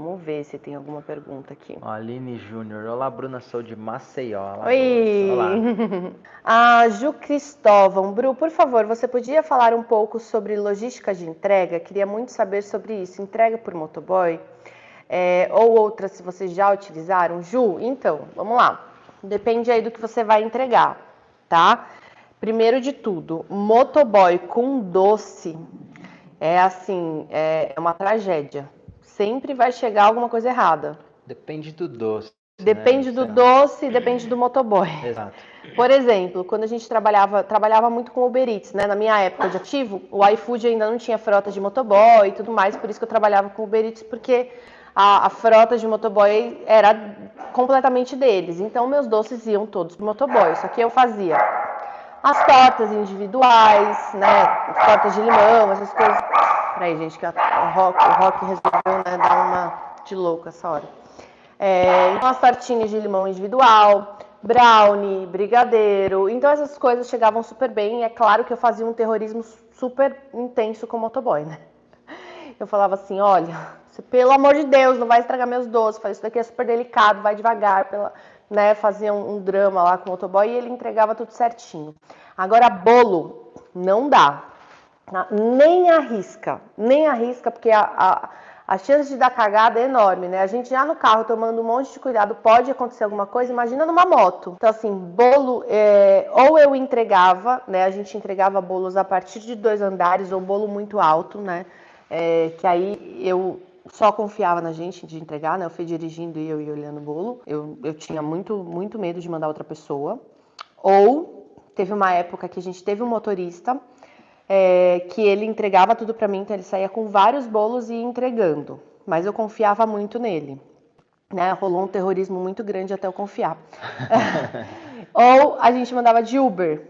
Vamos ver se tem alguma pergunta aqui. Ó, Aline Júnior. Olá, Bruna, sou de Maceió. Alagoas. Oi! Olá. A Ju Cristóvão. Bru, por favor, você podia falar um pouco sobre logística de entrega? Queria muito saber sobre isso. Entrega por motoboy? Ou outras, se vocês já utilizaram? Ju, então, vamos lá. Depende aí do que você vai entregar, tá? Primeiro de tudo, motoboy com doce é uma tragédia. Sempre vai chegar alguma coisa errada. Depende do doce. Depende do doce e depende do motoboy. Exato. Por exemplo, quando a gente trabalhava muito com Uber Eats, né? Na minha época de ativo, o iFood ainda não tinha frota de motoboy e tudo mais, por isso que eu trabalhava com Uber Eats, porque a frota de motoboy era completamente deles. Então, meus doces iam todos pro motoboy. Só que eu fazia as tortas individuais, né? Tortas de limão, essas coisas. Peraí, gente, que o Rock resolveu, né, dar uma de louco essa hora. Então, as tortinhas de limão individual, brownie, brigadeiro. Então, essas coisas chegavam super bem. E é claro que eu fazia um terrorismo super intenso com o motoboy, né? Eu falava assim, olha, pelo amor de Deus, não vai estragar meus doces. Isso daqui é super delicado, vai devagar. Né? Fazia um drama lá com o motoboy e ele entregava tudo certinho. Agora, bolo, não dá. Nem arrisca, porque a chance de dar cagada é enorme, né? A gente já no carro tomando um monte de cuidado, pode acontecer alguma coisa, imagina numa moto. Então, assim, bolo, ou eu entregava, né? A gente entregava bolos a partir de 2 andares, ou bolo muito alto, né? Que aí eu só confiava na gente de entregar, né? Eu fui dirigindo e eu ia olhando o bolo. Eu tinha muito medo de mandar outra pessoa. Ou teve uma época que a gente teve um motorista que ele entregava tudo para mim, então ele saía com vários bolos e ia entregando. Mas eu confiava muito nele. Né? Rolou um terrorismo muito grande até eu confiar. Ou a gente mandava de Uber,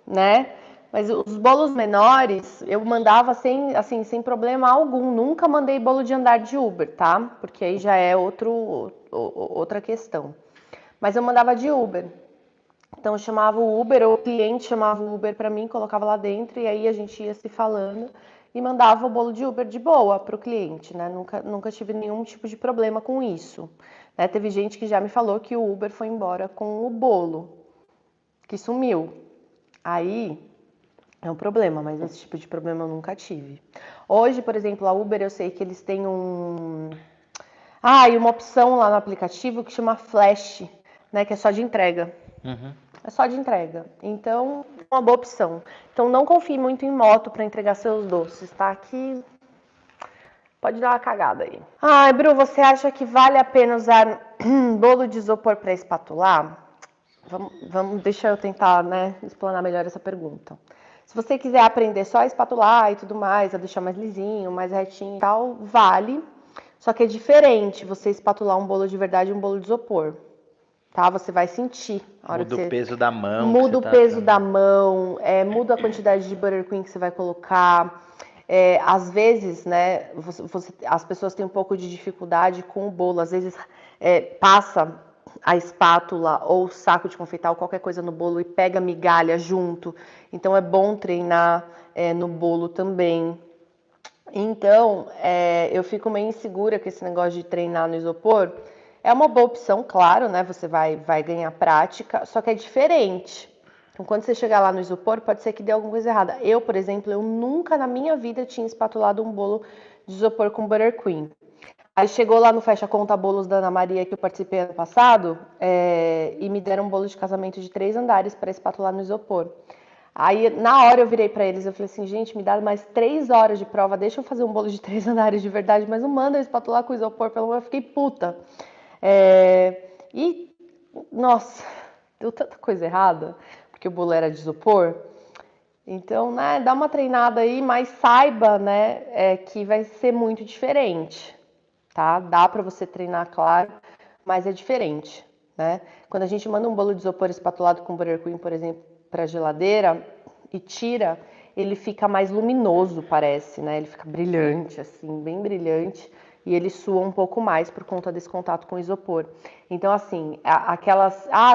né? Mas os bolos menores eu mandava sem problema algum. Nunca mandei bolo de andar de Uber, tá? Porque aí já é outra questão. Mas eu mandava de Uber. Então eu chamava o Uber, ou o cliente chamava o Uber para mim, colocava lá dentro e aí a gente ia se falando e mandava o bolo de Uber de boa para o cliente, né? Nunca tive nenhum tipo de problema com isso. Né? Teve gente que já me falou que o Uber foi embora com o bolo, que sumiu. Aí é um problema, mas esse tipo de problema eu nunca tive. Hoje, por exemplo, a Uber, eu sei que eles têm e uma opção lá no aplicativo que chama Flash, né? Que é só de entrega. Uhum. É só de entrega. Então, é uma boa opção. Então, não confie muito em moto para entregar seus doces, tá? Aqui pode dar uma cagada aí. Ai, Bru, você acha que vale a pena usar bolo de isopor para espatular? Deixa eu tentar, né, explanar melhor essa pergunta. Se você quiser aprender só a espatular e tudo mais, a deixar mais lisinho, mais retinho e tal, vale. Só que é diferente você espatular um bolo de verdade e um bolo de isopor. Tá? Você vai sentir a hora Muda que o peso da mão. muda o peso da mão, muda a quantidade de buttercream que você vai colocar. Às vezes, né, as pessoas têm um pouco de dificuldade com o bolo. Às vezes passa a espátula ou o saco de confeitar ou qualquer coisa no bolo e pega migalha junto. Então é bom treinar no bolo também. Então, eu fico meio insegura com esse negócio de treinar no isopor. É uma boa opção, claro, né? Você vai ganhar prática, só que é diferente. Então, quando você chegar lá no isopor, pode ser que dê alguma coisa errada. Eu, por exemplo, eu nunca na minha vida tinha espatulado um bolo de isopor com buttercream. Aí chegou lá no Fecha Conta Bolos da Ana Maria, que eu participei ano passado, e me deram um bolo de casamento de 3 andares para espatular no isopor. Aí, na hora, eu virei pra eles, eu falei assim, gente, me dá mais 3 horas de prova, deixa eu fazer um bolo de 3 andares de verdade, mas não manda eu espatular com isopor, pelo amor, eu fiquei puta. Nossa, deu tanta coisa errada, porque o bolo era de isopor. Então, né, dá uma treinada aí, mas saiba, né, que vai ser muito diferente, tá? Dá pra você treinar, claro, mas é diferente, né? Quando a gente manda um bolo de isopor espatulado com buttercream, por exemplo, para geladeira e tira, ele fica mais luminoso, parece, né? Ele fica brilhante, assim, bem brilhante, e ele sua um pouco mais por conta desse contato com o isopor. Então, assim,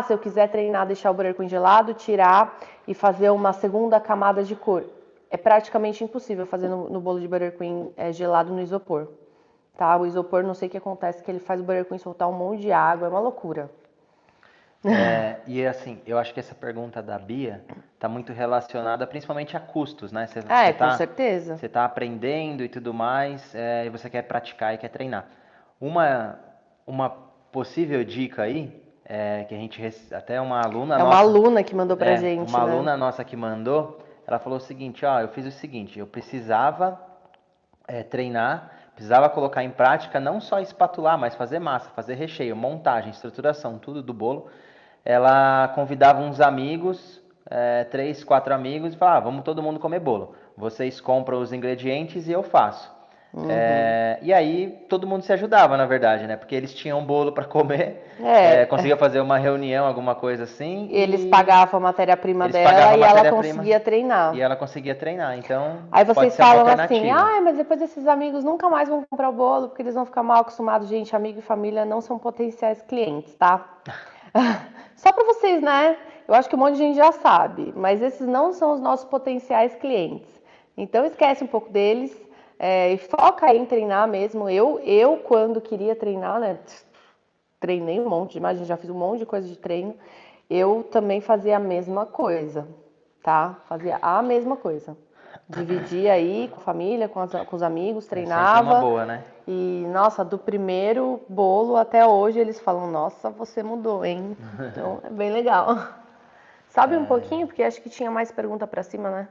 se eu quiser treinar, deixar o buttercream gelado, tirar e fazer uma segunda camada de cor, é praticamente impossível fazer no bolo de buttercream gelado no isopor. tá? O isopor, não sei o que acontece, que ele faz o Burger Queen soltar um monte de água, é uma loucura. E assim, eu acho que essa pergunta da Bia está muito relacionada principalmente a custos, né? Com certeza. Você tá aprendendo e tudo mais, e você quer praticar e quer treinar. Uma, uma possível dica aí, que a gente até uma aluna É uma nossa, aluna que mandou pra gente, uma né? aluna nossa que mandou, ela falou o seguinte, ó, eu fiz o seguinte, eu precisava treinar, precisava colocar em prática não só espatular, mas fazer massa, fazer recheio, montagem, estruturação, tudo do bolo. Ela convidava uns amigos, 3, 4 amigos, e falava, vamos todo mundo comer bolo. Vocês compram os ingredientes e eu faço. E aí todo mundo se ajudava, na verdade, né? Porque eles tinham bolo para comer, conseguia fazer uma reunião, alguma coisa assim, Eles e pagavam a matéria-prima eles dela pagavam a e ela matéria-prima conseguia treinar. e ela conseguia treinar. Então Aí pode vocês ser uma falam assim, alternativa. mas depois esses amigos nunca mais vão comprar o bolo, porque eles vão ficar mal acostumados. Gente, amigo e família não são potenciais clientes, tá? Só pra vocês, né? Eu acho que um monte de gente já sabe, mas esses não são os nossos potenciais clientes. Então esquece um pouco deles, e foca em treinar mesmo. Eu quando queria treinar, né? Treinei um monte, imagina, já fiz um monte de coisa de treino. Eu também fazia a mesma coisa, tá? Fazia a mesma coisa. Dividia aí com a família, com os amigos, É sempre uma treinava. boa, né? E, nossa, do primeiro bolo até hoje eles falam, nossa, você mudou, hein? Então é bem legal. Sabe um pouquinho, porque acho que tinha mais pergunta pra cima, né?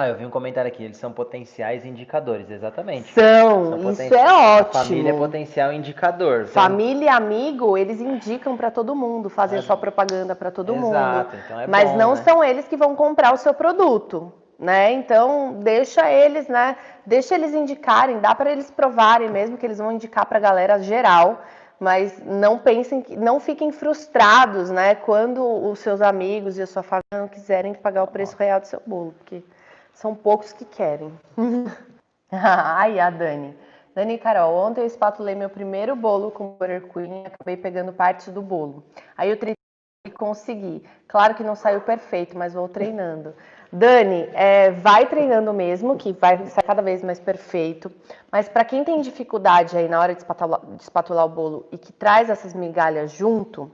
Eu vi um comentário aqui, eles são potenciais indicadores, exatamente. Isso é A família é ótimo. potencial indicador. Então, Família e amigo, eles indicam pra todo mundo, fazem sua propaganda pra todo mundo, exato, então é mas bom, não né? são eles que vão comprar o seu produto, né? Então, deixa eles, né? Deixa eles indicarem, dá pra eles provarem mesmo que eles vão indicar pra galera geral, mas não pensem, não fiquem frustrados, né, quando os seus amigos e a sua família não quiserem pagar o preço real do seu bolo, porque são poucos que querem. Ai, a Dani. Dani e Carol, ontem eu espatulei meu primeiro bolo com Butter Queen e acabei pegando partes do bolo. Aí eu treinei e consegui. Claro que não saiu perfeito, mas vou treinando. Dani, vai treinando mesmo, que vai ser cada vez mais perfeito. Mas para quem tem dificuldade aí na hora de espatular o bolo e que traz essas migalhas junto,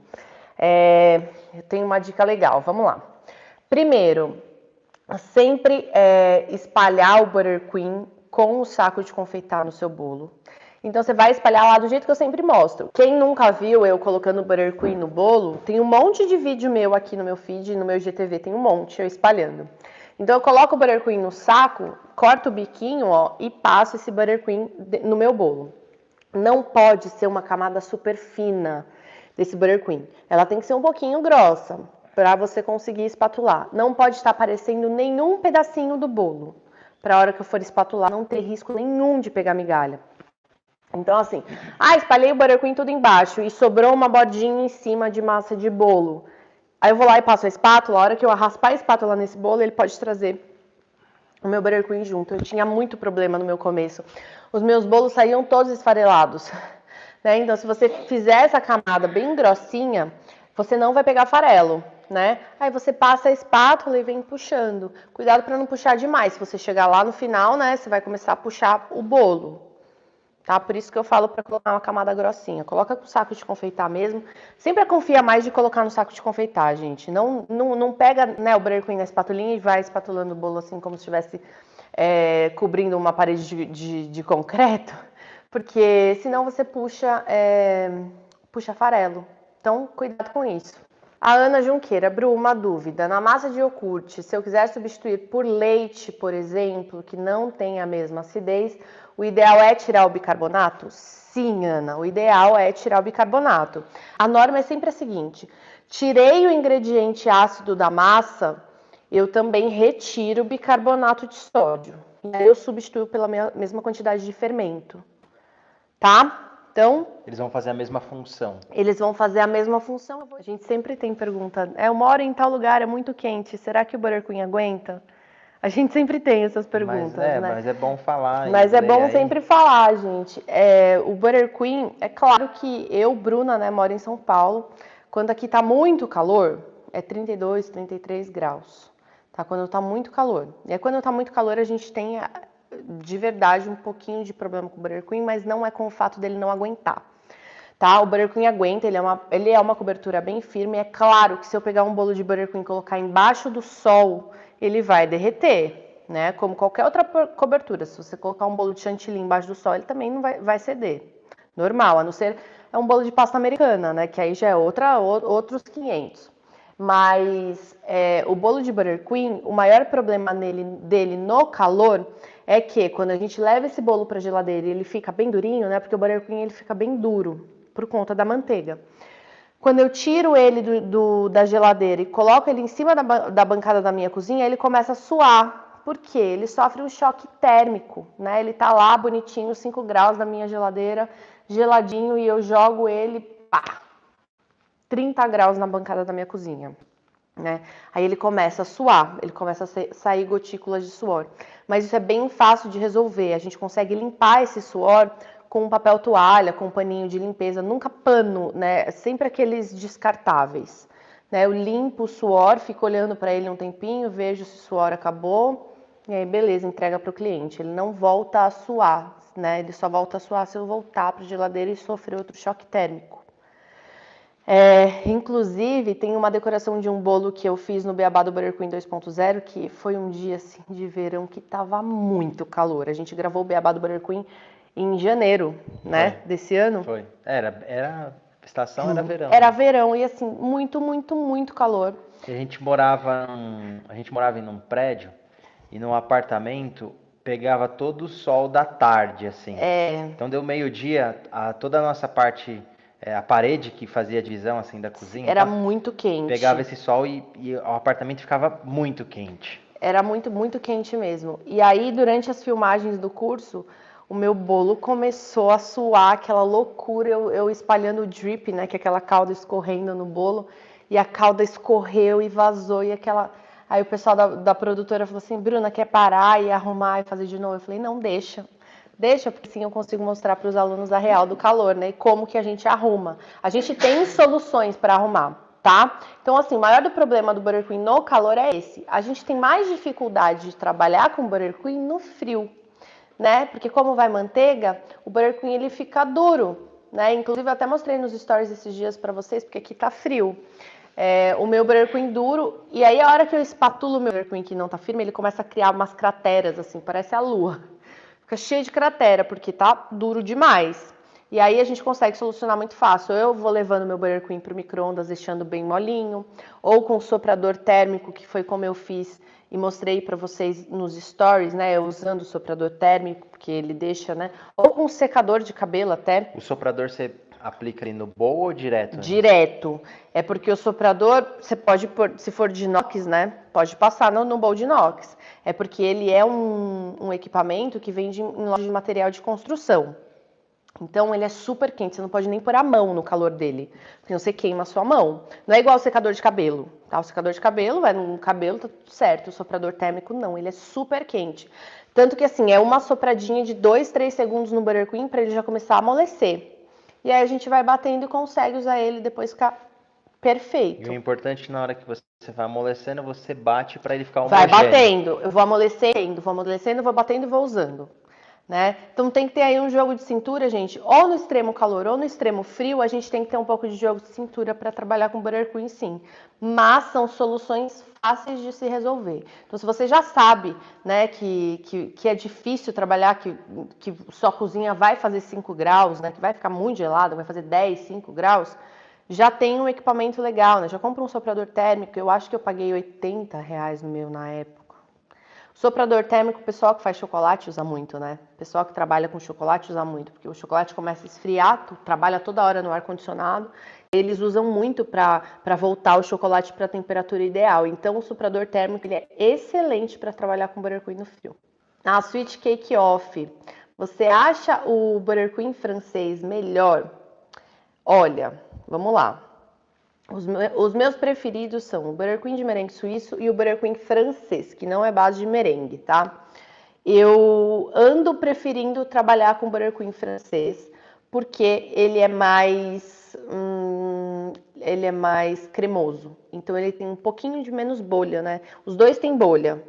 eu tenho uma dica legal. Vamos lá. Primeiro, sempre espalhar o Butter Queen com o saco de confeitar no seu bolo. Então você vai espalhar lá do jeito que eu sempre mostro. Quem nunca viu eu colocando o Butter Queen no bolo, tem um monte de vídeo meu aqui no meu feed, no meu IGTV, tem um monte eu espalhando. Então eu coloco o Butter Queen no saco, corto o biquinho, ó, e passo esse Butter Queen no meu bolo. Não pode ser uma camada super fina desse Butter Queen. Ela tem que ser um pouquinho grossa para você conseguir espatular. Não pode estar aparecendo nenhum pedacinho do bolo. Para a hora que eu for espatular, não ter risco nenhum de pegar migalha. Então, assim, espalhei o Butter Queen tudo embaixo e sobrou uma bodinha em cima de massa de bolo. Aí eu vou lá e passo a espátula. A hora que eu raspar a espátula nesse bolo, ele pode trazer o meu Butter Queen junto. Eu tinha muito problema no meu começo. Os meus bolos saíam todos esfarelados. Né? Então, se você fizer essa camada bem grossinha, você não vai pegar farelo, né? Aí você passa a espátula e vem puxando. Cuidado para não puxar demais. Se você chegar lá no final, né, você vai começar a puxar o bolo. Tá? Por isso que eu falo para colocar uma camada grossinha. Coloca com saco de confeitar mesmo. Sempre confia mais de colocar no saco de confeitar, gente. Não pega, né, o Butter Queen na espatulinha e vai espatulando o bolo assim como se estivesse cobrindo uma parede de concreto, porque senão você puxa farelo. Então, cuidado com isso. A Ana Junqueira, Bru, uma dúvida. Na massa de iogurte, se eu quiser substituir por leite, por exemplo, que não tem a mesma acidez, o ideal é tirar o bicarbonato? Sim, Ana, o ideal é tirar o bicarbonato. A norma é sempre a seguinte: tirei o ingrediente ácido da massa, eu também retiro o bicarbonato de sódio. E aí eu substituo pela mesma quantidade de fermento. Tá? Então, Eles vão fazer a mesma função. eles vão fazer a mesma função. A gente sempre tem pergunta, eu moro em tal lugar, é muito quente, será que o Butter Queen aguenta? A gente sempre tem essas perguntas, né? Mas é bom falar Mas é bom aí. sempre falar, gente. O Butter Queen, é claro que eu, Bruna, né, moro em São Paulo. Quando aqui tá muito calor, é 32, 33 graus. Tá? Quando tá muito calor. E aí, quando tá muito calor, a gente tem de verdade um pouquinho de problema com o Burger Queen, mas não é com o fato dele não aguentar. Tá? O Burger Queen aguenta, ele é uma cobertura bem firme. É claro que se eu pegar um bolo de Burger Queen e colocar embaixo do sol, ele vai derreter, né? Como qualquer outra cobertura. Se você colocar um bolo de chantilly embaixo do sol, ele também não vai ceder. Normal, a não ser um bolo de pasta americana, né? Que aí já é outros 500. Mas o bolo de Burger Queen, o maior problema dele no calor é que quando a gente leva esse bolo para geladeira e ele fica bem durinho, né? Porque o Burger Queen ele fica bem duro por conta da manteiga. Quando eu tiro ele da geladeira e coloco ele em cima da bancada da minha cozinha, ele começa a suar. Por quê? Ele sofre um choque térmico, né? Ele tá lá bonitinho, 5 graus na minha geladeira, geladinho, e eu jogo ele, pá, 30 graus na bancada da minha cozinha. Né? Aí ele começa a suar, ele começa a sair gotículas de suor. Mas isso é bem fácil de resolver. A gente consegue limpar esse suor com um papel toalha, com um paninho de limpeza, nunca pano, né? Sempre aqueles descartáveis. Né? Eu limpo o suor, fico olhando para ele um tempinho, vejo se o suor acabou, e aí beleza, entrega para o cliente. Ele não volta a suar, né? Ele só volta a suar se eu voltar para a geladeira e sofrer outro choque térmico. Inclusive, tem uma decoração de um bolo que eu fiz no Beabá do Burger Queen 2.0, que foi um dia assim, de verão que tava muito calor. A gente gravou o Beabá do Burger Queen em janeiro, né, desse ano. Foi. A estação era verão. Era verão e assim, muito, muito, muito calor. E a gente morava em um prédio e num apartamento pegava todo o sol da tarde, assim. Então deu meio-dia, toda a nossa parte, a parede que fazia a divisão assim da cozinha, era muito quente. Pegava esse sol e o apartamento ficava muito quente. Era muito, muito quente mesmo. E aí, durante as filmagens do curso, o meu bolo começou a suar, aquela loucura, eu espalhando o drip, né, que é aquela calda escorrendo no bolo, e a calda escorreu e vazou, e aquela... Aí o pessoal da produtora falou assim, Bruna, quer parar e arrumar e fazer de novo? Eu falei, não, deixa, porque assim eu consigo mostrar para os alunos a real do calor, né, e como que a gente arruma. A gente tem soluções para arrumar. Tá? Então, assim, o maior do problema do Burger Queen no calor é esse. A gente tem mais dificuldade de trabalhar com o Burger Queen no frio, né? Porque como vai manteiga, o Burger Queen ele fica duro, né? Inclusive, eu até mostrei nos stories esses dias pra vocês, porque aqui tá frio. O meu Burger Queen duro, e aí a hora que eu espatulo o meu Burger Queen que não tá firme, ele começa a criar umas crateras, assim, parece a lua. Fica cheio de cratera, porque tá duro demais. E aí a gente consegue solucionar muito fácil. Eu vou levando meu Burger Queen pro micro-ondas, deixando bem molinho, ou com soprador térmico, que foi como eu fiz e mostrei para vocês nos stories, né? Eu usando o soprador térmico, porque ele deixa, né? Ou com secador de cabelo até. O soprador você aplica ali no bowl ou direto? Direto. É porque o soprador, você pode pôr, se for de inox, né? Pode passar no bowl de inox. É porque ele é um equipamento que vende em loja de material de construção. Então ele é super quente, você não pode nem pôr a mão no calor dele, porque você queima a sua mão. Não é igual o secador de cabelo, tá? O secador de cabelo vai no cabelo, tá tudo certo. O soprador térmico não, ele é super quente. Tanto que assim, é uma sopradinha de 2, 3 segundos no Burger Queen para ele já começar a amolecer. E aí a gente vai batendo e consegue usar ele depois ficar perfeito. E o importante na hora que você vai amolecendo, você bate para ele ficar homogêneo. Vai batendo, eu vou amolecendo, vou batendo e vou usando. Né? Então tem que ter aí um jogo de cintura, gente, ou no extremo calor ou no extremo frio, a gente tem que ter um pouco de jogo de cintura para trabalhar com Burger Queen, sim. Mas são soluções fáceis de se resolver. Então se você já sabe, né, que é difícil trabalhar, que sua cozinha vai fazer 5 graus, né, que vai ficar muito gelada, vai fazer 10, 5 graus, já tem um equipamento legal, né? Já compra um soprador térmico, eu acho que eu paguei R$80 no meu na época. Soprador térmico, o pessoal que faz chocolate usa muito, né? O pessoal que trabalha com chocolate usa muito, porque o chocolate começa a esfriar, trabalha toda hora no ar-condicionado. Eles usam muito para voltar o chocolate para a temperatura ideal. Então, o soprador térmico ele é excelente para trabalhar com Burger Queen no frio. A Sweet Cake Off. Você acha o Burger Queen francês melhor? Olha, vamos lá. Os meus preferidos são o Burger Queen de merengue suíço e o Burger Queen francês, que não é base de merengue, tá? Eu ando preferindo trabalhar com o Burger Queen francês, porque ele é mais cremoso. Então ele tem um pouquinho de menos bolha, né? Os dois têm bolha.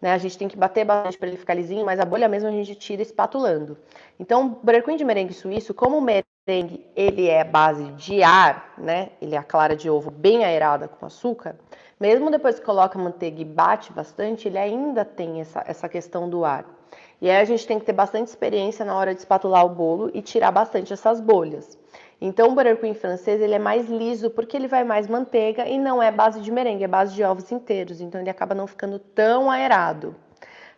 né? A gente tem que bater bastante para ele ficar lisinho, mas a bolha mesmo a gente tira espatulando. Então, o Burger Queen de merengue suíço, como o merengue ele é base de ar, né? Ele é a clara de ovo bem aerada com açúcar. Mesmo depois que coloca a manteiga e bate bastante, ele ainda tem essa questão do ar. E aí a gente tem que ter bastante experiência na hora de espatular o bolo e tirar bastante essas bolhas. Então o Burger Queen francês ele é mais liso porque ele vai mais manteiga e não é base de merengue, é base de ovos inteiros. Então ele acaba não ficando tão aerado,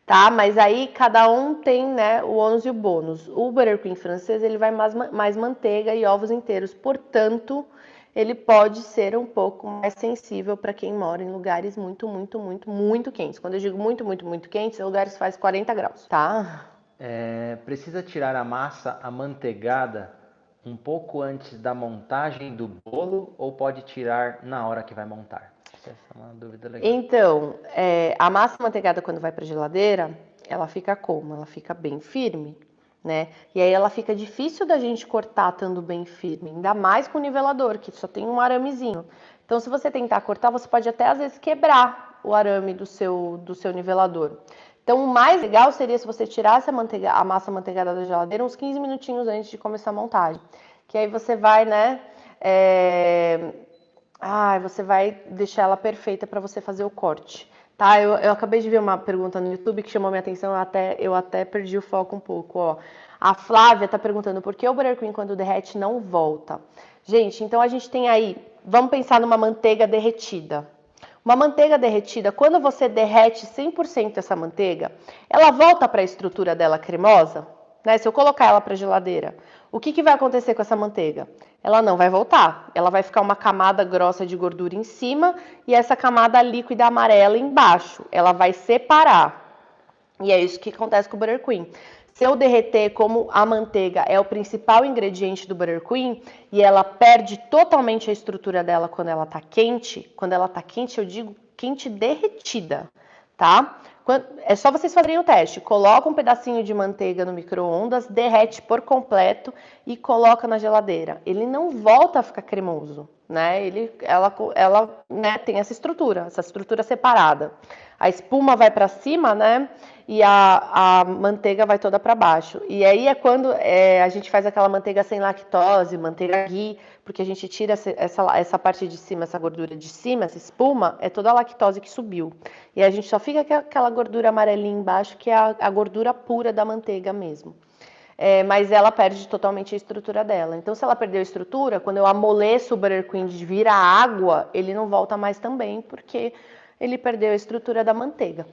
tá? Mas aí cada um tem, né, o ônus e o bônus. O Burger Queen francês ele vai mais manteiga e ovos inteiros, portanto ele pode ser um pouco mais sensível para quem mora em lugares muito quentes. Quando eu digo muito quentes, é lugares que faz 40 graus, tá? Precisa tirar a massa amanteigada um pouco antes da montagem do bolo ou pode tirar na hora que vai montar? Essa é uma dúvida legal. Então, a massa amanteigada quando vai para a geladeira, ela fica como? Ela fica bem firme, né? E aí ela fica difícil da gente cortar estando bem firme, ainda mais com o nivelador, que só tem um aramezinho. Então, se você tentar cortar, você pode até às vezes quebrar o arame do seu nivelador. Então, o mais legal seria se você tirasse a massa amanteigada da geladeira uns 15 minutinhos antes de começar a montagem. Que aí você vai, né? Você vai deixar ela perfeita para você fazer o corte. Tá, eu acabei de ver uma pergunta no YouTube que chamou minha atenção, eu até perdi o foco um pouco, ó. A Flávia tá perguntando por que o Burger Queen quando derrete não volta. Gente, então a gente tem aí, vamos pensar numa manteiga derretida. Uma manteiga derretida, quando você derrete 100% essa manteiga, ela volta para a estrutura dela cremosa, né? Se eu colocar ela para a geladeira, o que vai acontecer com essa manteiga? Ela não vai voltar, ela vai ficar uma camada grossa de gordura em cima e essa camada líquida amarela embaixo. Ela vai separar. E é isso que acontece com o Burger Queen. Se eu derreter, como a manteiga é o principal ingrediente do Burger Queen e ela perde totalmente a estrutura dela quando ela tá quente, eu digo quente derretida, tá? É só vocês fazerem o teste. Coloca um pedacinho de manteiga no micro-ondas, derrete por completo e coloca na geladeira. Ele não volta a ficar cremoso, né? Ela né, tem essa estrutura separada. A espuma vai para cima, né? E a manteiga vai toda para baixo. E aí é quando a gente faz aquela manteiga sem lactose, manteiga ghee, porque a gente tira essa parte de cima, essa gordura de cima, essa espuma, é toda a lactose que subiu. E a gente só fica com aquela gordura amarelinha embaixo, que é a gordura pura da manteiga mesmo. Mas ela perde totalmente a estrutura dela. Então, se ela perdeu a estrutura, quando eu amoleço o Burger Queen de vira água, ele não volta mais também, porque ele perdeu a estrutura da manteiga.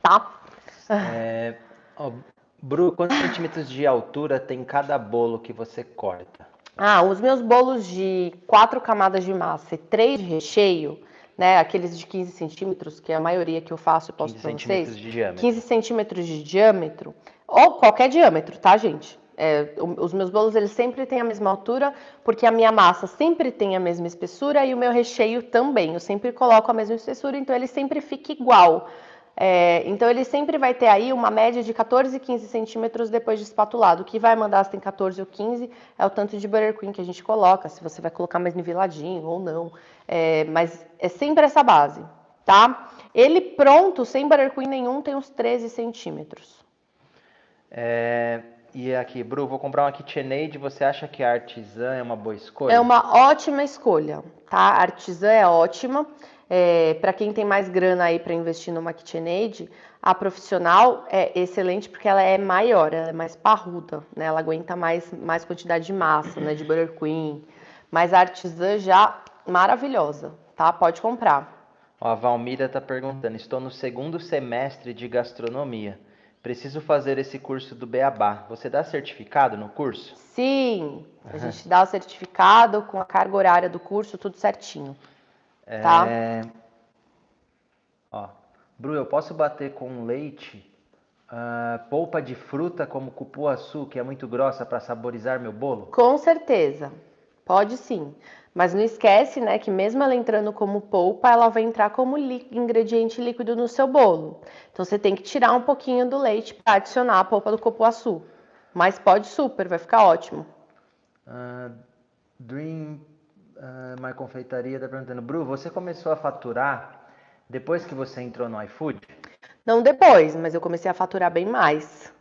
Tá? Bru, quantos centímetros de altura tem cada bolo que você corta? Os meus bolos de 4 camadas de massa e 3 de recheio, né? Aqueles de 15 centímetros, que é a maioria que eu faço, eu posto para vocês. 15 centímetros de diâmetro. 15 centímetros de diâmetro, ou qualquer diâmetro, tá, gente? Os meus bolos, eles sempre têm a mesma altura, porque a minha massa sempre tem a mesma espessura e o meu recheio também. Eu sempre coloco a mesma espessura, então ele sempre fica igual. Então ele sempre vai ter aí uma média de 14, 15 centímetros depois de espatulado. O que vai mandar se tem 14 ou 15 é o tanto de Burger Queen que a gente coloca, se você vai colocar mais niveladinho ou não. Mas é sempre essa base, tá? Ele pronto, sem Burger Queen nenhum, tem uns 13 centímetros. E aqui, Bru, vou comprar uma KitchenAid. Você acha que a artesã é uma boa escolha? É uma ótima escolha, tá? A artesã é ótima. Para quem tem mais grana aí para investir numa KitchenAid, a profissional é excelente porque ela é maior, ela é mais parruda, né? Ela aguenta mais quantidade de massa, né? De Burger Queen. Mas a artesã já maravilhosa, tá? Pode comprar. A Valmira está perguntando: estou no segundo semestre de gastronomia. Preciso fazer esse curso do Beabá. Você dá certificado no curso? Sim, a gente dá o certificado com a carga horária do curso, tudo certinho. Tá? Bru, eu posso bater com leite polpa de fruta como cupuaçu, que é muito grossa, para saborizar meu bolo? Com certeza, pode sim. Mas não esquece, né, que mesmo ela entrando como polpa, ela vai entrar como ingrediente líquido no seu bolo. Então você tem que tirar um pouquinho do leite para adicionar a polpa do cupuaçu. Mas pode super, vai ficar ótimo. Dream My Confeitaria está perguntando: Bru, você começou a faturar depois que você entrou no iFood? Não depois, mas eu comecei a faturar bem mais.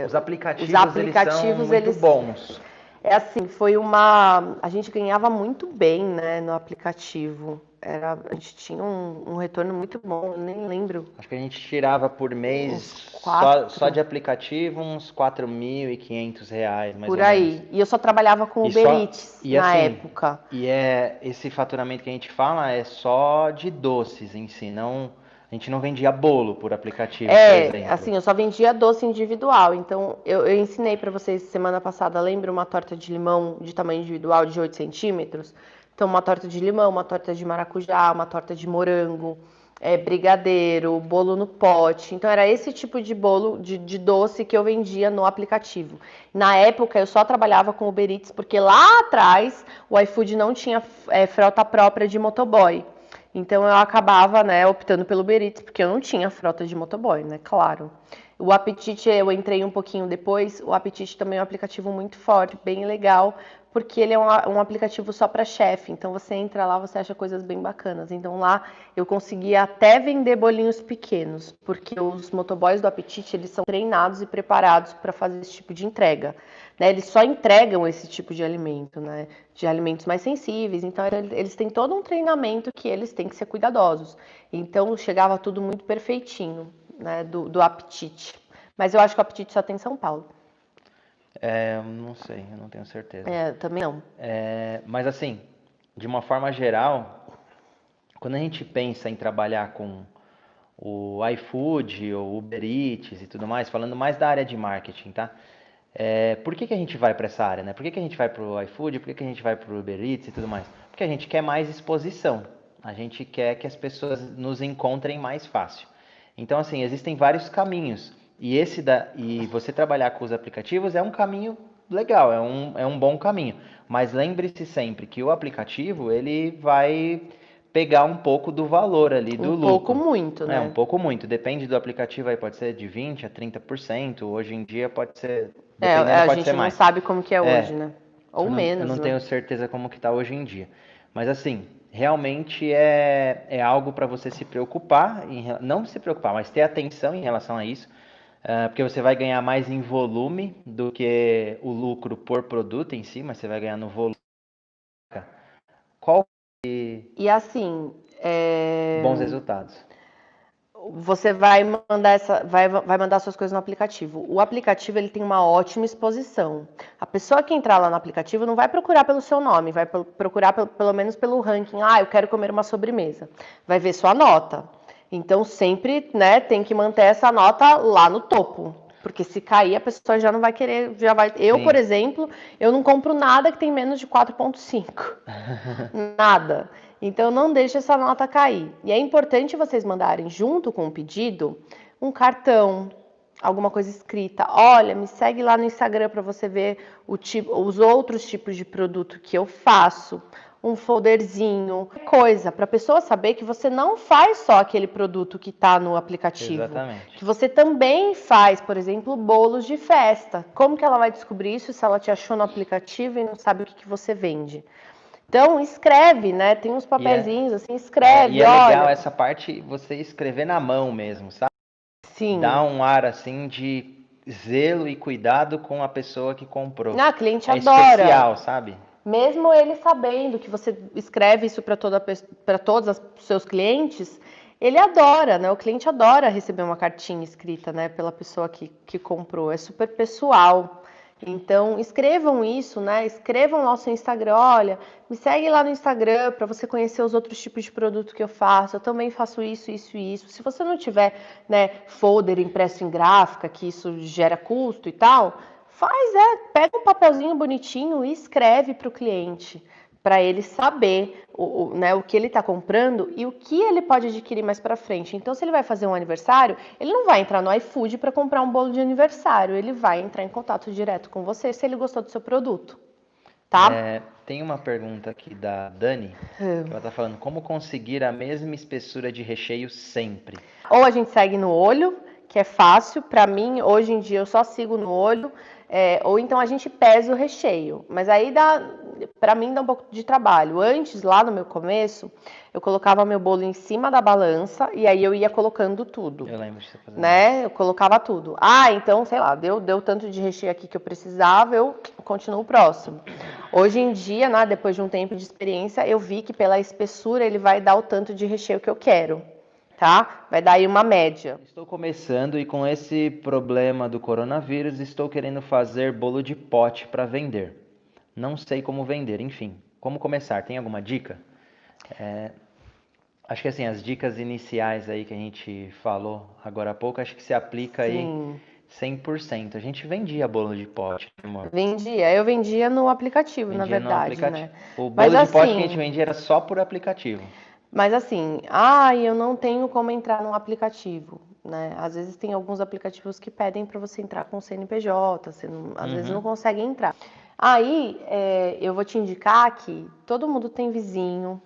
Os aplicativos, Aplicativos, eles são muito bons. É assim, foi uma. A gente ganhava muito bem, né, no aplicativo. A gente tinha um retorno muito bom, eu nem lembro. Acho que a gente tirava por mês, Uns só de 4 aplicativo, uns R$ 4.500, mais por ou menos. aí. E eu só trabalhava com E Uber só, Eats e na assim, época. esse faturamento que a gente fala é só de doces em si, não, a gente não vendia bolo por aplicativo, por exemplo. Assim, eu só vendia doce individual. Então, eu ensinei pra vocês semana passada, lembra uma torta de limão de tamanho individual de 8 centímetros? Então, uma torta de limão, uma torta de maracujá, uma torta de morango, brigadeiro, bolo no pote. Então, era esse tipo de bolo, de doce que eu vendia no aplicativo. Na época, eu só trabalhava com Uber Eats, porque lá atrás o iFood não tinha frota própria de motoboy. Então eu acabava, né, optando pelo Uber Eats, porque eu não tinha frota de motoboy, né, claro. O Apetite eu entrei um pouquinho depois, o Apetite também é um aplicativo muito forte, bem legal, porque ele é um aplicativo só para chefe, então você entra lá, você acha coisas bem bacanas. Então lá eu conseguia até vender bolinhos pequenos, porque os motoboys do Apetite, eles são treinados e preparados para fazer esse tipo de entrega. Né, eles só entregam esse tipo de alimento, né? De alimentos mais sensíveis. Então, eles têm todo um treinamento que eles têm que ser cuidadosos. Então, chegava tudo muito perfeitinho, né? Do Apetite. Mas eu acho que o Apetite só tem em São Paulo. Eu não sei, eu não tenho certeza. Também não. Mas assim, de uma forma geral, quando a gente pensa em trabalhar com o iFood ou Uber Eats e tudo mais, falando mais da área de marketing, tá? Por que a gente vai para essa área, né? Por que a gente vai para o iFood, por que a gente vai para o Uber Eats e tudo mais? Porque a gente quer mais exposição, a gente quer que as pessoas nos encontrem mais fácil. Então, assim, existem vários caminhos, e você trabalhar com os aplicativos é um caminho legal, é um bom caminho, mas lembre-se sempre que o aplicativo, ele vai pegar um pouco do valor ali do Um pouco lucro. muito, Um né? pouco muito. Depende do aplicativo, aí pode ser de 20% a 30%. Hoje em dia pode ser, dependendo, A pode ser gente não mais. sabe como que é hoje, É, né? Ou eu menos, não né? tenho certeza como que tá hoje em dia. Mas assim, realmente é algo para você se preocupar, não se preocupar, mas ter atenção em relação a isso. Porque você vai ganhar mais em volume do que o lucro por produto em si, mas você vai ganhar no volume. Qual E assim, bons resultados? você vai mandar suas coisas no aplicativo. O aplicativo ele tem uma ótima exposição. A pessoa que entrar lá no aplicativo não vai procurar pelo seu nome, vai procurar pelo menos pelo ranking. Ah, eu quero comer uma sobremesa. Vai ver sua nota. Então sempre, né, tem que manter essa nota lá no topo. Porque se cair, a pessoa já não vai querer, já vai. Eu, por Sim. exemplo, eu não compro nada que tem menos de 4,5. Nada. Então não deixe essa nota cair. E é importante vocês mandarem junto com o pedido um cartão, alguma coisa escrita. Olha, me segue lá no Instagram para você ver os outros tipos de produto que eu faço. Um folderzinho, coisa, para a pessoa saber que você não faz só aquele produto que está no aplicativo. Exatamente. Que você também faz, por exemplo, bolos de festa. Como que ela vai descobrir isso se ela te achou no aplicativo e não sabe o que você vende? Então, escreve, né? Tem uns papeizinhos assim, escreve, e é legal olha. essa parte, você escrever na mão mesmo, sabe? Dá Sim. um ar assim de zelo e cuidado com a pessoa que comprou. A cliente É adora. especial, sabe? Mesmo ele sabendo que você escreve isso para todos os seus clientes, ele adora, né? O cliente adora receber uma cartinha escrita, né, pela pessoa que comprou. É super pessoal. Então, escrevam isso, né? Escrevam lá no seu Instagram, olha, me segue lá no Instagram para você conhecer os outros tipos de produto que eu faço. Eu também faço isso, isso e isso. Se você não tiver, né, folder impresso em gráfica, que isso gera custo e tal, pega um papelzinho bonitinho e escreve para o cliente, para ele saber né, o que ele está comprando e o que ele pode adquirir mais para frente. Então, se ele vai fazer um aniversário, ele não vai entrar no iFood para comprar um bolo de aniversário, ele vai entrar em contato direto com você se ele gostou do seu produto, tá? Tem uma pergunta aqui da Dani, que ela está falando, como conseguir a mesma espessura de recheio sempre? Ou a gente segue no olho, que é fácil. Para mim, hoje em dia, eu só sigo no olho. Ou então a gente pesa o recheio. Mas aí para mim dá um pouco de trabalho. Antes, lá no meu começo, eu colocava meu bolo em cima da balança e aí eu ia colocando tudo. Eu lembro de você fazendo. Né? Eu colocava tudo. Ah, então, sei lá, deu tanto de recheio aqui que eu precisava, eu continuo o próximo. Hoje em dia, né, depois de um tempo de experiência, eu vi que pela espessura ele vai dar o tanto de recheio que eu quero, tá? Vai dar aí uma média. Estou começando e com esse problema do coronavírus, estou querendo fazer bolo de pote para vender. Não sei como vender, enfim. Como começar? Tem alguma dica? Acho que assim, as dicas iniciais aí que a gente falou agora há pouco, acho que se aplica aí Sim. 100%. A gente vendia bolo de pote, né, amor? Eu vendia no aplicativo, na Vendia no verdade, aplicativo. né? O Mas bolo de pote que a gente assim, vendia era só por aplicativo. eu não tenho como entrar no aplicativo, né? Às vezes tem alguns aplicativos que pedem para você entrar com o CNPJ, você não, às vezes não consegue entrar. Aí, eu vou te indicar que todo mundo tem vizinho,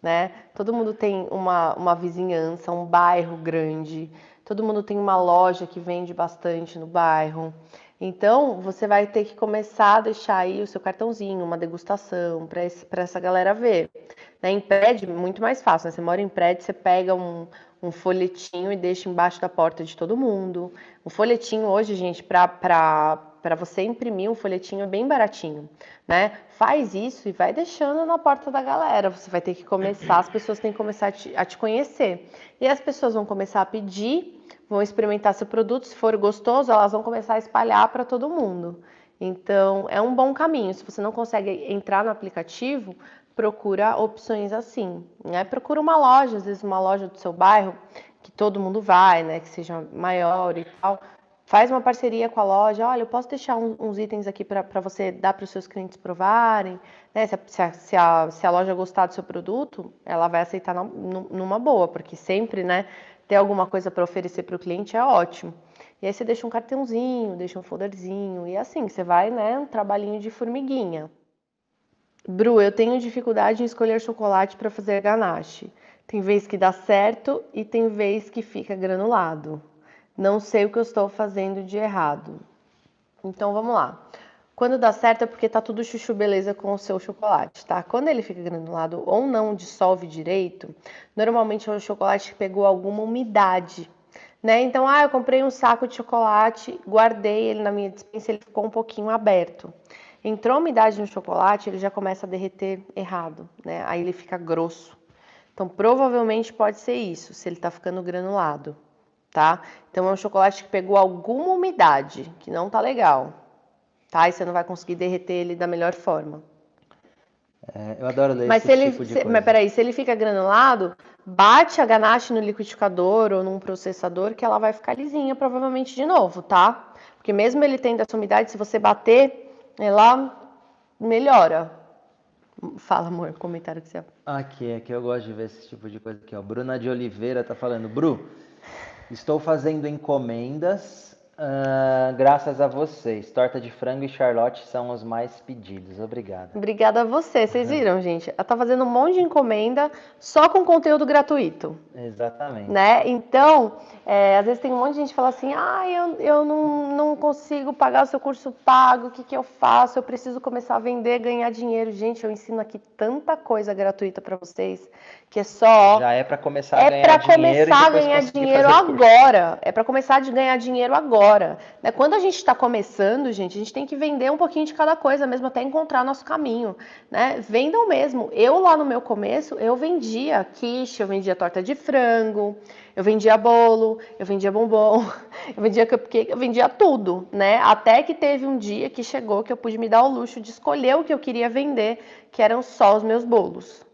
né? Todo mundo tem uma vizinhança, um bairro grande, todo mundo tem uma loja que vende bastante no bairro. Então, você vai ter que começar a deixar aí o seu cartãozinho, uma degustação, para essa galera ver. Né? Em prédio, muito mais fácil, né? Você mora em prédio, você pega um folhetinho e deixa embaixo da porta de todo mundo. O folhetinho hoje, gente, para você imprimir um folhetinho é bem baratinho, né? Faz isso e vai deixando na porta da galera. Você vai ter que começar, as pessoas têm que começar a te conhecer. E as pessoas vão começar a pedir, vão experimentar seu produto, se for gostoso, elas vão começar a espalhar para todo mundo. Então, é um bom caminho. Se você não consegue entrar no aplicativo, procura opções assim, né? Procura uma loja, às vezes uma loja do seu bairro, que todo mundo vai, né? Que seja maior e tal. Faz uma parceria com a loja. Olha, eu posso deixar uns itens aqui para você dar para os seus clientes provarem. Né? Se a loja gostar do seu produto, ela vai aceitar numa boa, porque sempre, né? Ter alguma coisa para oferecer para o cliente é ótimo. E aí você deixa um cartãozinho, deixa um folderzinho, e assim, você vai, né? Um trabalhinho de formiguinha. Bru, eu tenho dificuldade em escolher chocolate para fazer ganache. Tem vez que dá certo e tem vez que fica granulado. Não sei o que eu estou fazendo de errado. Então vamos lá. Quando dá certo é porque tá tudo chuchu beleza com o seu chocolate, tá? Quando ele fica granulado ou não dissolve direito, normalmente é um chocolate que pegou alguma umidade, né? Então, eu comprei um saco de chocolate, guardei ele na minha despensa, ele ficou um pouquinho aberto. Entrou umidade no chocolate, ele já começa a derreter errado, né? Aí ele fica grosso. Então, provavelmente pode ser isso, se ele tá ficando granulado, tá? Então, é um chocolate que pegou alguma umidade, que não tá legal, tá? E você não vai conseguir derreter ele da melhor forma. Eu adoro ler Mas esse tipo de coisa. peraí, se ele fica granulado, bate a ganache no liquidificador ou num processador que ela vai ficar lisinha provavelmente de novo, tá? Porque mesmo ele tendo essa umidade, se você bater, ela melhora. Fala, amor, comentário que você... Aqui eu gosto de ver esse tipo de coisa aqui, ó. Bruna de Oliveira tá falando, Bru, estou fazendo encomendas, graças a vocês. Torta de frango e charlotte são os mais pedidos. Obrigado. Obrigada a você. Vocês viram, gente? Ela tá fazendo um monte de encomenda só com conteúdo gratuito. Exatamente. Né? Então, às vezes tem um monte de gente que fala assim, eu não consigo pagar o seu curso pago, o que eu faço? Eu preciso começar a vender, ganhar dinheiro. Gente, eu ensino aqui tanta coisa gratuita para vocês, que é só... Já é para começar a ganhar dinheiro e depois conseguir fazer agora. É para começar a ganhar dinheiro agora. Né? Quando a gente está começando, gente, a gente tem que vender um pouquinho de cada coisa, mesmo até encontrar nosso caminho. Né? Vendam mesmo. Eu lá no meu começo, eu vendia quiche, eu vendia torta de frango, eu vendia bolo, eu vendia bombom, eu vendia cupcake, eu vendia tudo, né? Até que teve um dia que chegou que eu pude me dar o luxo de escolher o que eu queria vender, que eram só os meus bolos,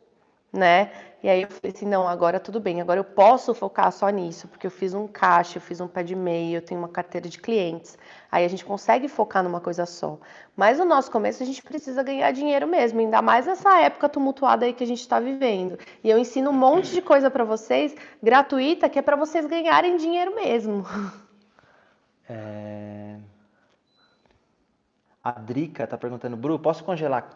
né? E aí eu falei assim, não, agora tudo bem, agora eu posso focar só nisso, porque eu fiz um caixa, eu fiz um pé de meia, eu tenho uma carteira de clientes. Aí a gente consegue focar numa coisa só. Mas no nosso começo a gente precisa ganhar dinheiro mesmo, ainda mais nessa época tumultuada aí que a gente está vivendo. E eu ensino um monte de coisa para vocês, gratuita, que é para vocês ganharem dinheiro mesmo. A Drica tá perguntando, Bru, posso congelar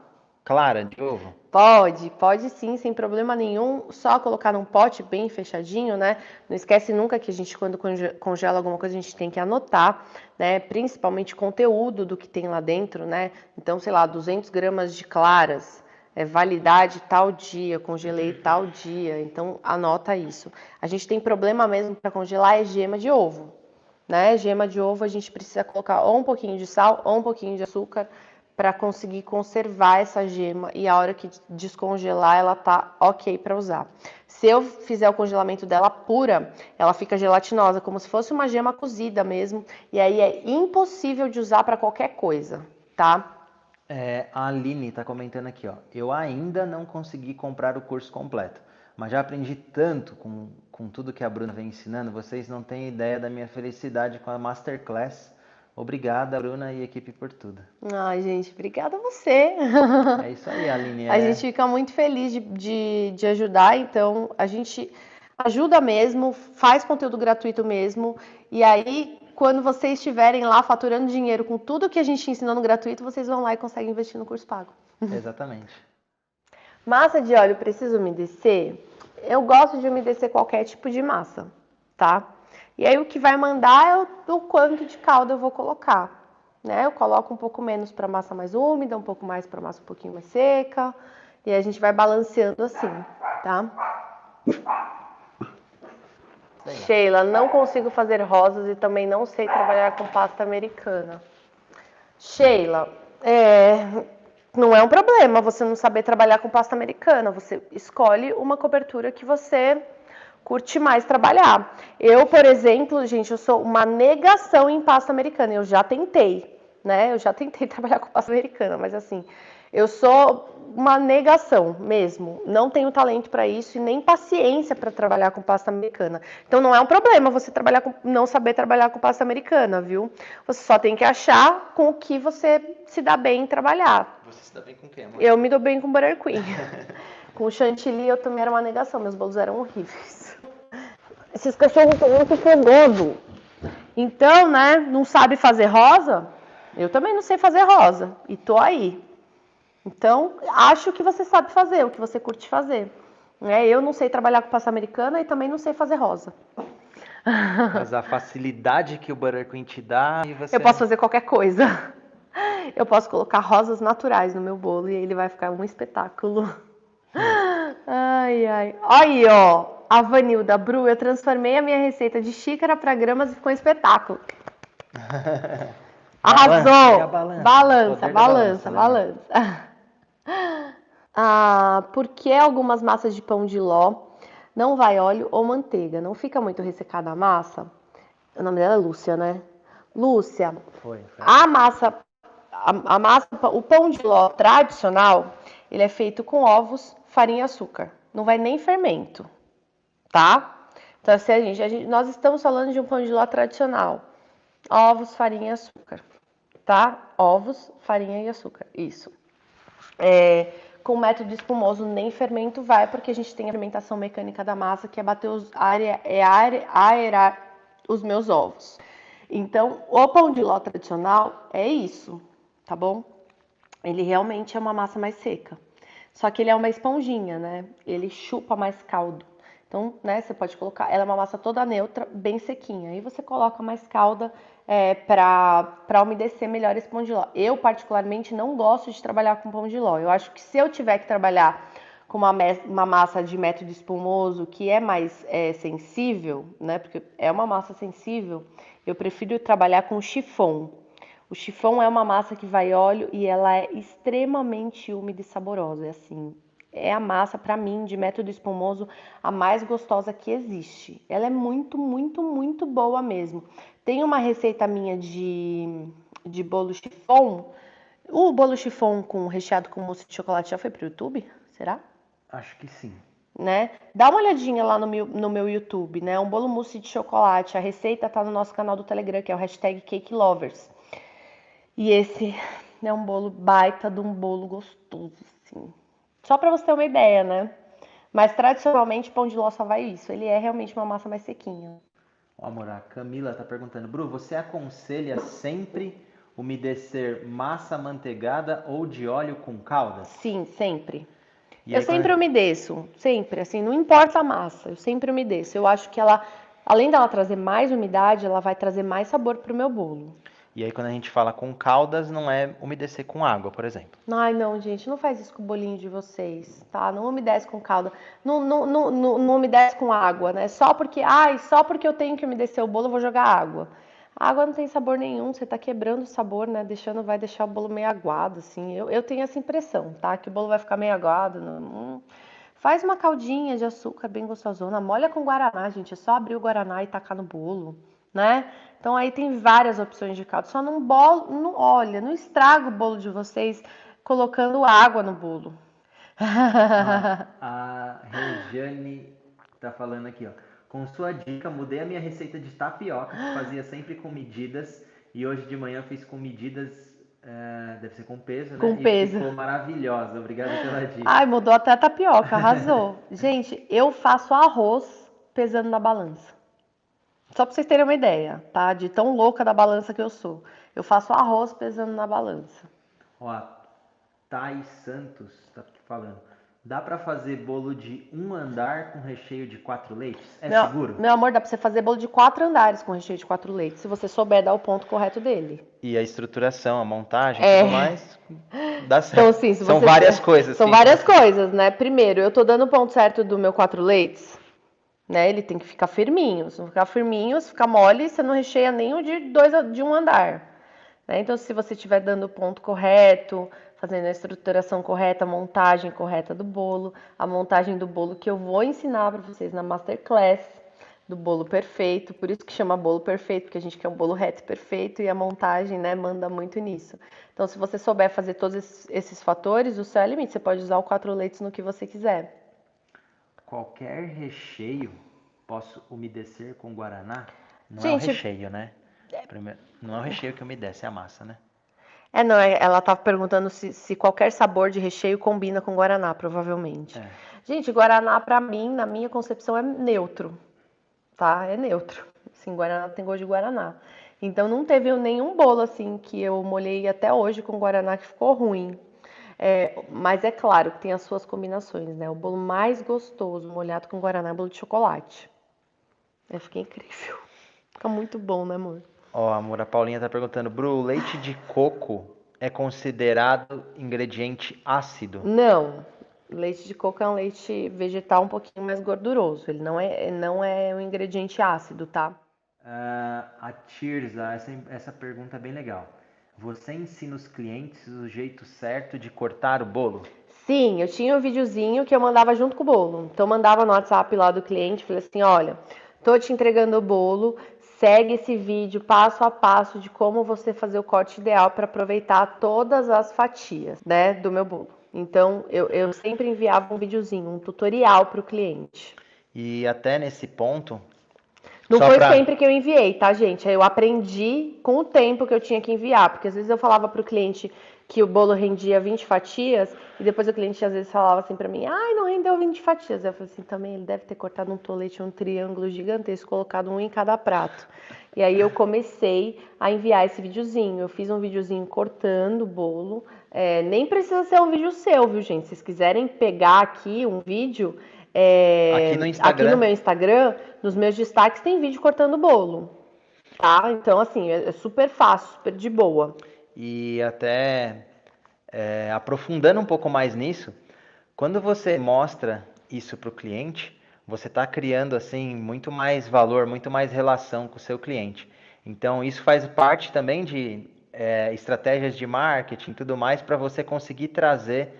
clara de ovo? Pode sim, sem problema nenhum. Só colocar num pote bem fechadinho, né? Não esquece nunca que a gente, quando congela alguma coisa, a gente tem que anotar, né? Principalmente o conteúdo do que tem lá dentro, né? Então, sei lá, 200 gramas de claras, validade tal dia, congelei tal dia. Então, anota isso. A gente tem problema mesmo para congelar é gema de ovo, né? Gema de ovo a gente precisa colocar ou um pouquinho de sal ou um pouquinho de açúcar para conseguir conservar essa gema e a hora que descongelar ela tá ok para usar. Se eu fizer o congelamento dela pura, ela fica gelatinosa, como se fosse uma gema cozida mesmo, e aí é impossível de usar para qualquer coisa, tá? A Aline está comentando aqui, ó. Eu ainda não consegui comprar o curso completo, mas já aprendi tanto com tudo que a Bruna vem ensinando. Vocês não têm ideia da minha felicidade com a Masterclass. Obrigada, Bruna e equipe, por tudo. Ai, gente, obrigada a você. É isso aí, Aline. A gente fica muito feliz de ajudar, então a gente ajuda mesmo, faz conteúdo gratuito mesmo, e aí quando vocês estiverem lá faturando dinheiro com tudo que a gente ensina no gratuito, vocês vão lá e conseguem investir no curso pago. Exatamente. Massa de óleo precisa umedecer? Eu gosto de umedecer qualquer tipo de massa, tá? E aí o que vai mandar é o quanto de calda eu vou colocar, né? Eu coloco um pouco menos para massa mais úmida, um pouco mais para massa um pouquinho mais seca, e aí a gente vai balanceando assim, tá? Sheila, não consigo fazer rosas e também não sei trabalhar com pasta americana. Sheila, não é um problema você não saber trabalhar com pasta americana. Você escolhe uma cobertura que você curte mais trabalhar. Eu, por exemplo, gente, eu sou uma negação em pasta americana. Eu já tentei, né? Eu já tentei trabalhar com pasta americana, mas assim, eu sou uma negação mesmo. Não tenho talento para isso e nem paciência para trabalhar com pasta americana. Então não é um problema você não saber trabalhar com pasta americana, viu? Você só tem que achar com o que você se dá bem em trabalhar. Você se dá bem com quem, amor? Eu me dou bem com Butter Queen. Com chantilly eu também era uma negação, meus bolos eram horríveis. Esses cachorros são muito fogosos. Então, né, não sabe fazer rosa? Eu também não sei fazer rosa. E tô aí. Então, acho que você sabe fazer, o que você curte fazer. Eu não sei trabalhar com pasta americana e também não sei fazer rosa. Mas a facilidade que o Butter Queen te dá... E você... Eu posso fazer qualquer coisa. Eu posso colocar rosas naturais no meu bolo e ele vai ficar um espetáculo. Ai, ai. Aí, ó. A Vanilda, Bru, eu transformei a minha receita de xícara para gramas e ficou um espetáculo. Arrasou! Balança. Por que algumas massas de pão de ló não vai óleo ou manteiga? Não fica muito ressecada a massa? O nome dela é Lúcia, né? Lúcia, Foi. a massa, o pão de ló tradicional, ele é feito com ovos, farinha e açúcar. Não vai nem fermento, tá? Então, assim, nós estamos falando de um pão de ló tradicional. Ovos, farinha e açúcar, tá? Ovos, farinha e açúcar, isso. Com método espumoso, nem fermento vai, porque a gente tem a fermentação mecânica da massa, que é bater aerar os meus ovos. Então, o pão de ló tradicional é isso, tá bom? Ele realmente é uma massa mais seca. Só que ele é uma esponjinha, né? Ele chupa mais caldo. Então, né, você pode colocar... Ela é uma massa toda neutra, bem sequinha. Aí você coloca mais calda para umedecer melhor esse pão de ló. Eu, particularmente, não gosto de trabalhar com pão de ló. Eu acho que se eu tiver que trabalhar com uma massa de método espumoso, que é mais sensível, né? Porque é uma massa sensível, eu prefiro trabalhar com chiffon. O chiffon é uma massa que vai óleo e ela é extremamente úmida e saborosa. É a massa, para mim, de método espumoso, a mais gostosa que existe. Ela é muito, muito, muito boa mesmo. Tem uma receita minha de bolo chiffon. O bolo chiffon recheado com mousse de chocolate já foi pro YouTube? Será? Acho que sim. Né? Dá uma olhadinha lá no meu YouTube, né? Um bolo mousse de chocolate. A receita tá no nosso canal do Telegram, que é o #CakeLovers. E esse é um bolo baita de um bolo gostoso, assim. Só para você ter uma ideia, né? Mas tradicionalmente pão de ló só vai isso. Ele é realmente uma massa mais sequinha. Ó, amor, a Camila tá perguntando, Bru, você aconselha sempre umedecer massa amanteigada ou de óleo com calda? Sim, sempre. E Eu aí, sempre umedeço, sempre, assim, não importa a massa, eu sempre umedeço. Eu acho que ela, além dela trazer mais umidade, ela vai trazer mais sabor pro meu bolo. quando a gente fala com caldas, não é umedecer com água, por exemplo. Ai, não, gente, não faz isso com o bolinho de vocês, tá? Não umedece com calda, não umedece com água, né? Só porque eu tenho que umedecer o bolo, eu vou jogar água. A água não tem sabor nenhum, você tá quebrando o sabor, né? Vai deixar o bolo meio aguado, assim. Eu tenho essa impressão, tá? Que o bolo vai ficar meio aguado. Faz uma caldinha de açúcar bem gostosona, molha com guaraná, gente. É só abrir o guaraná e tacar no bolo, né? Então aí tem várias opções de caldo. Só olha, não estraga o bolo de vocês colocando água no bolo. A Regiane tá falando aqui, ó. Com sua dica, mudei a minha receita de tapioca, que fazia sempre com medidas, e hoje de manhã fiz com medidas, deve ser com peso, né? Com E peso. ficou maravilhosa. Obrigado pela dica. Ai, mudou até a tapioca, arrasou. Gente, eu faço arroz pesando na balança. Só pra vocês terem uma ideia, tá? De tão louca da balança que eu sou. Eu faço arroz pesando na balança. Ó, a Thay Santos tá falando. Dá pra fazer bolo de um andar com recheio de 4 leites? É seguro? Meu amor, dá pra você fazer bolo de 4 andares com recheio de 4 leites, se você souber dar o ponto correto dele. E a estruturação, a montagem e tudo mais, dá Então, certo. assim, se São você... várias coisas. São várias coisas, né? Primeiro, eu tô dando o ponto certo do meu 4 leites, né? Ele tem que ficar firminho. Se não ficar firminho, se ficar mole, você não recheia nem o de um andar. Né? Então, se você estiver dando o ponto correto, fazendo a estruturação correta, a montagem correta do bolo, a montagem do bolo que eu vou ensinar para vocês na Masterclass, do bolo perfeito, por isso que chama bolo perfeito, porque a gente quer um bolo reto e perfeito e a montagem, né, manda muito nisso. Então, se você souber fazer todos esses fatores, o céu é o limite, você pode usar o 4 leites no que você quiser. Qualquer recheio posso umedecer com guaraná? Não é o Gente, recheio, né? Primeiro, não é o recheio que umedece, é a massa, né? não, ela tava perguntando se qualquer sabor de recheio combina com guaraná, provavelmente. É. Gente, guaraná pra mim, na minha concepção, é neutro, tá? É neutro. Assim, guaraná tem gosto de guaraná. Então não teve nenhum bolo assim que eu molhei até hoje com guaraná que ficou ruim. Mas é claro que tem as suas combinações, né? O bolo mais gostoso molhado com guaraná é bolo de chocolate. Fica incrível. Fica muito bom, né, amor? Ó, amor, a Paulinha tá perguntando, Bru, leite de coco é considerado ingrediente ácido? Não. Leite de coco é um leite vegetal um pouquinho mais gorduroso. Ele não é um ingrediente ácido, tá? A Tirza, essa pergunta é bem legal. Você ensina os clientes o jeito certo de cortar o bolo? Sim, eu tinha um videozinho que eu mandava junto com o bolo. Então eu mandava no WhatsApp lá do cliente, falei assim, olha, tô te entregando o bolo, segue esse vídeo passo a passo de como você fazer o corte ideal para aproveitar todas as fatias, né, do meu bolo. Então eu sempre enviava um videozinho, um tutorial para o cliente. E até nesse ponto, Não só foi pra... sempre que eu enviei, tá, gente? Eu aprendi com o tempo que eu tinha que enviar, porque às vezes eu falava pro cliente que o bolo rendia 20 fatias e depois o cliente às vezes falava assim pra mim: "Ai, não rendeu 20 fatias". Eu falei assim: "Também ele deve ter cortado um tolete, um triângulo gigantesco, colocado um em cada prato". E aí eu comecei a enviar esse videozinho. Eu fiz um videozinho cortando o bolo. Nem precisa ser um vídeo seu, viu, gente? Se vocês quiserem pegar aqui um vídeo, aqui no meu Instagram, nos meus destaques tem vídeo cortando o bolo, tá? Então, assim, é super fácil, super de boa. E até aprofundando um pouco mais nisso, quando você mostra isso para o cliente, você está criando assim muito mais valor, muito mais relação com o seu cliente. Então isso faz parte também de estratégias de marketing e tudo mais para você conseguir trazer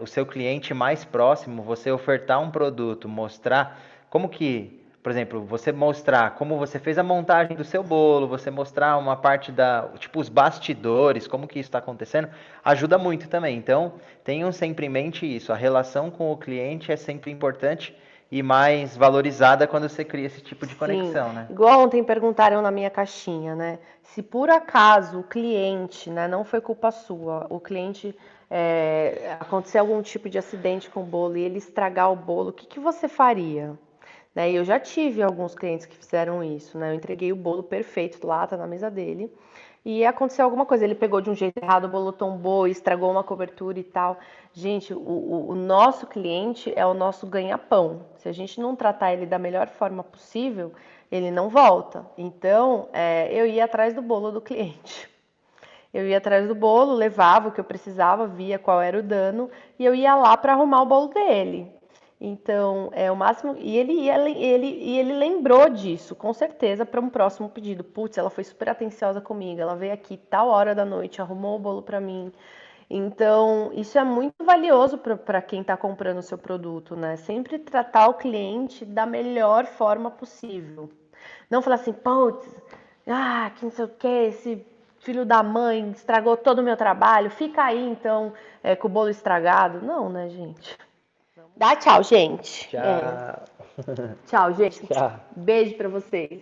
o seu cliente mais próximo, você ofertar um produto, mostrar como que, por exemplo, você mostrar como você fez a montagem do seu bolo, você mostrar uma parte tipo os bastidores, como que isso está acontecendo, ajuda muito também. Então, tenham sempre em mente isso, a relação com o cliente é sempre importante e mais valorizada quando você cria esse tipo de conexão, né? Igual ontem perguntaram na minha caixinha, né? Se por acaso o cliente, né, não foi culpa sua, o cliente acontecer algum tipo de acidente com o bolo e ele estragar o bolo, o que você faria? Né? E eu já tive alguns clientes que fizeram isso, né? Eu entreguei o bolo perfeito lá, tá na mesa dele. e aconteceu alguma coisa. Ele pegou de um jeito errado, o bolo tombou, estragou uma cobertura e tal. Gente, o nosso cliente é o nosso ganha-pão. Se a gente não tratar ele da melhor forma possível, ele não volta. Então, eu ia atrás do bolo do cliente. Eu ia atrás do bolo, levava o que eu precisava, via qual era o dano e eu ia lá para arrumar o bolo dele. Então, é o máximo. E ele lembrou disso, com certeza, para um próximo pedido. Putz, ela foi super atenciosa comigo. Ela veio aqui tal hora da noite, arrumou o bolo para mim. Então, isso é muito valioso para quem está comprando o seu produto, né? Sempre tratar o cliente da melhor forma possível. Não falar assim, putz, que não sei o que, esse filho da mãe estragou todo o meu trabalho, fica aí então com o bolo estragado. Não, né, gente? Dá tchau, gente. Tchau. Tchau, gente. Tchau. Beijo pra vocês.